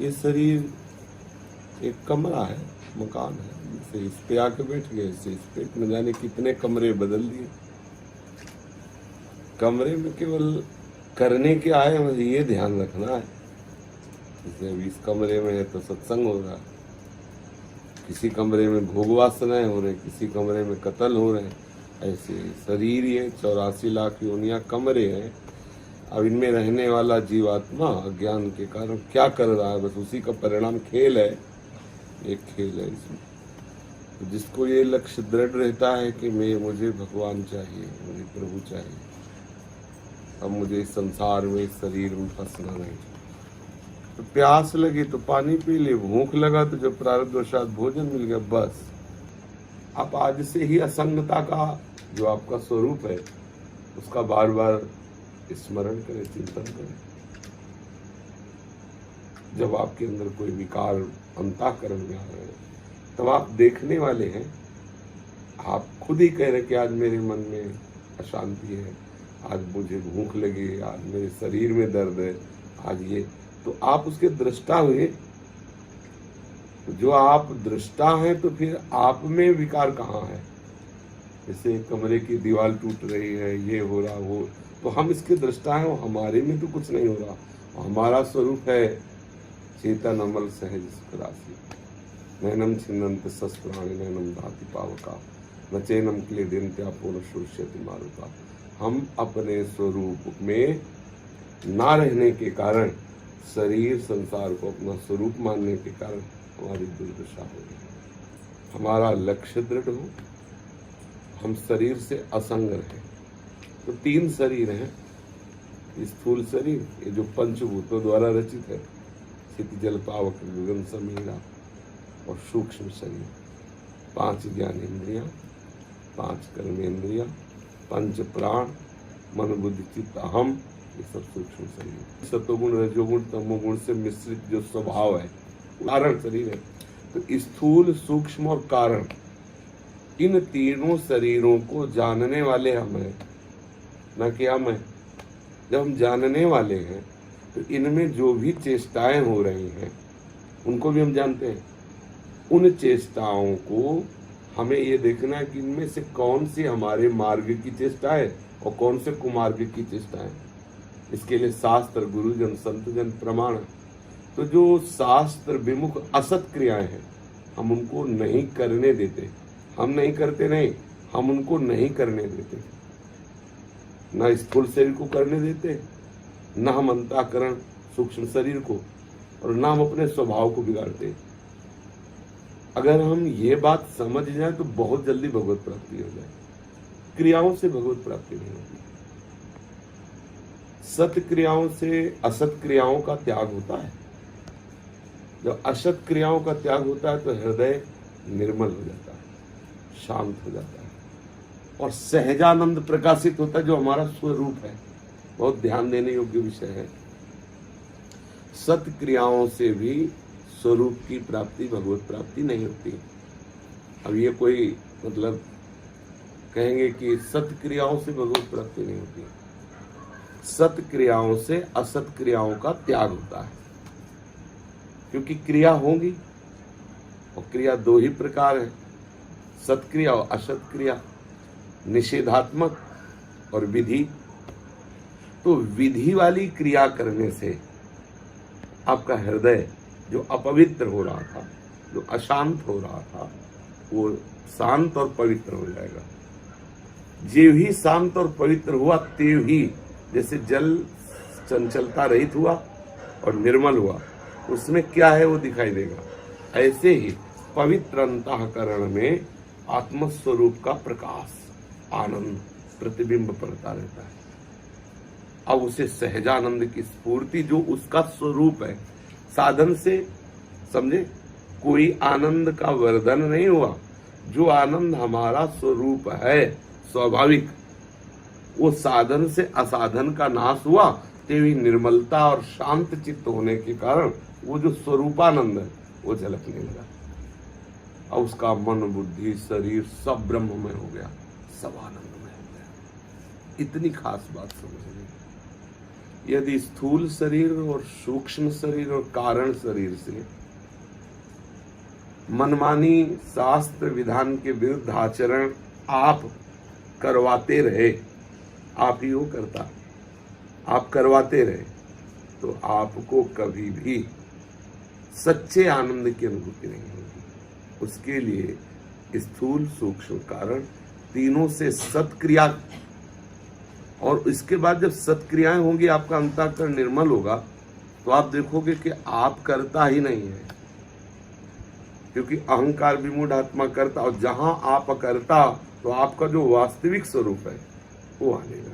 ये शरीर एक कमरा है, मकान है, जैसे इस पे आके बैठ गए, इस पे न जाने कितने कमरे बदल दिए। कमरे में केवल करने के आए, मुझे ये ध्यान रखना है। जैसे अभी इस कमरे में है तो सत्संग हो रहा है, किसी कमरे में भोग वासनाएं हो रहे, किसी कमरे में कत्ल हो रहे हैं। ऐसे शरीर ये 84 लाख योनियां कमरे हैं। अब इनमें रहने वाला जीवात्मा अज्ञान के कारण क्या कर रहा है, बस उसी का परिणाम खेल है, एक खेल है इसमें। तो जिसको ये लक्ष्य दृढ़ रहता है कि मुझे भगवान चाहिए, मुझे प्रभु चाहिए, अब मुझे इस संसार में, इस शरीर में फंसना नहीं। तो प्यास लगी तो पानी पी ले, भूख लगा तो जब प्रारब्धवशात भोजन मिल गया, बस। आप आज से ही असंगता का जो आपका स्वरूप है उसका बार बार स्मरण करें, चिंतन करें। जब आपके अंदर कोई विकार अंतःकरण में आ रहे हैं तब आप देखने वाले हैं। आप खुद ही कह रहे कि आज मेरे मन में अशांति है, आज मुझे भूख लगी, आज मेरे शरीर में दर्द है, आज ये, तो आप उसके दृष्टा हुए। जो आप दृष्टा हैं तो फिर आप में विकार कहाँ है। जैसे कमरे की दीवार टूट रही है, ये हो रहा, वो, तो हम इसके दृष्टा हैं, हमारे में तो कुछ नहीं हो रहा। हमारा स्वरूप है चेतन अमल सहज राशि, नैनम छिन्नन्त शस्त्राणि नैनम धाति पावका, न चैनम क्लेदन्त्यापो न शोष्यति मारुता। हम अपने स्वरूप में ना रहने के कारण, शरीर संसार को अपना स्वरूप मानने के कारण हमारी दुर्दशा हो रही। हमारा लक्ष्य दृढ़ हो, हम शरीर से असंग रहें। तो 3 शरीर हैं, स्थूल शरीर ये जो पंचभूतों द्वारा रचित है, क्षिति जल पावक गगन समीरा, और सूक्ष्म शरीर 5 ज्ञानेंद्रियां, 5 कर्मेंद्रियां, 5 प्राण, मन बुद्धि चित्त अहम, ये सब सूक्ष्म शरीर। सतोगुण रजोगुण तमोगुण से मिश्रित जो स्वभाव है, कारण शरीर है। तो स्थूल सूक्ष्म और कारण, इन तीनों शरीरों को जानने वाले हम हैं, न कि हम हैं। जब हम जानने वाले हैं तो इनमें जो भी चेष्टाएं हो रही हैं उनको भी हम जानते हैं। उन चेष्टाओं को हमें ये देखना है कि इनमें से कौन सी हमारे मार्ग की चेष्टा है और कौन से कुमार्ग की चेष्टा है। इसके लिए शास्त्र, गुरुजन, संतजन प्रमाण। तो जो शास्त्र विमुख असत क्रियाएं हैं हम उनको नहीं करने देते। हम नहीं करते नहीं, हम उनको नहीं करने देते। न स्थूल शरीर को करने देते, न हम अंतःकरण सूक्ष्म शरीर को, और न हम अपने स्वभाव को बिगाड़ते। अगर हम ये बात समझ जाए तो बहुत जल्दी भगवत प्राप्ति हो जाए। क्रियाओं से भगवत प्राप्ति नहीं होती। सत क्रियाओं से असत क्रियाओं का त्याग होता है। जब असत क्रियाओं का त्याग होता है तो हृदय निर्मल हो जाता है, शांत हो जाता है, और सहजानंद प्रकाशित होता है, जो हमारा स्वरूप है। बहुत ध्यान देने योग्य विषय है। सत क्रियाओं से भी स्वरूप की प्राप्ति, भगवत प्राप्ति नहीं होती। अब ये कोई मतलब कहेंगे कि सत क्रियाओं से भगवत प्राप्ति नहीं होती। सत क्रियाओं से असत क्रियाओं का त्याग होता है, क्योंकि क्रिया होगी, और क्रिया 2 ही प्रकार है, सत्क्रिया और असत क्रिया, निषेधात्मक और विधि। तो विधि वाली क्रिया करने से आपका हृदय जो अपवित्र हो रहा था, जो अशांत हो रहा था, वो शांत और पवित्र हो जाएगा। जेव ही शांत और पवित्र हुआ तेव ही, जैसे जल चंचलता रहित हुआ और निर्मल हुआ, उसमें क्या है वो दिखाई देगा। ऐसे ही पवित्र अंतःकरण में आत्मस्वरूप का प्रकाश, आनंद प्रतिबिंब पड़ता रहता है। अब उसे सहजानंद की स्फूर्ति, जो उसका स्वरूप है, साधन से समझे कोई आनंद का वर्धन नहीं हुआ। जो आनंद हमारा स्वरूप है स्वाभाविक, वो साधन से असाधन का नाश हुआ, तेवी निर्मलता और शांत चित्त होने के कारण वो जो स्वरूपानंद है वो झलकने लगा। और उसका मन बुद्धि शरीर सब ब्रह्ममय हो गया, सब आनंदमय हो गया। इतनी खास बात समझ ली। यदि स्थूल शरीर और सूक्ष्म शरीर और कारण शरीर से मनमानी शास्त्र विधान के विरुद्ध आचरण आप करवाते रहे, आप ही वो करता, आप करवाते रहे, तो आपको कभी भी सच्चे आनंद की अनुभूति नहीं होगी। उसके लिए स्थूल सूक्ष्म कारण तीनों से सत्क्रिया, और इसके बाद जब सत्क्रियाएं होंगी, आपका अंतःकरण निर्मल होगा, तो आप देखोगे कि आप करता ही नहीं है, क्योंकि अहंकार विमूढ़ आत्मा करता, और जहां आप करता तो आपका जो वास्तविक स्वरूप है वो आने लगा।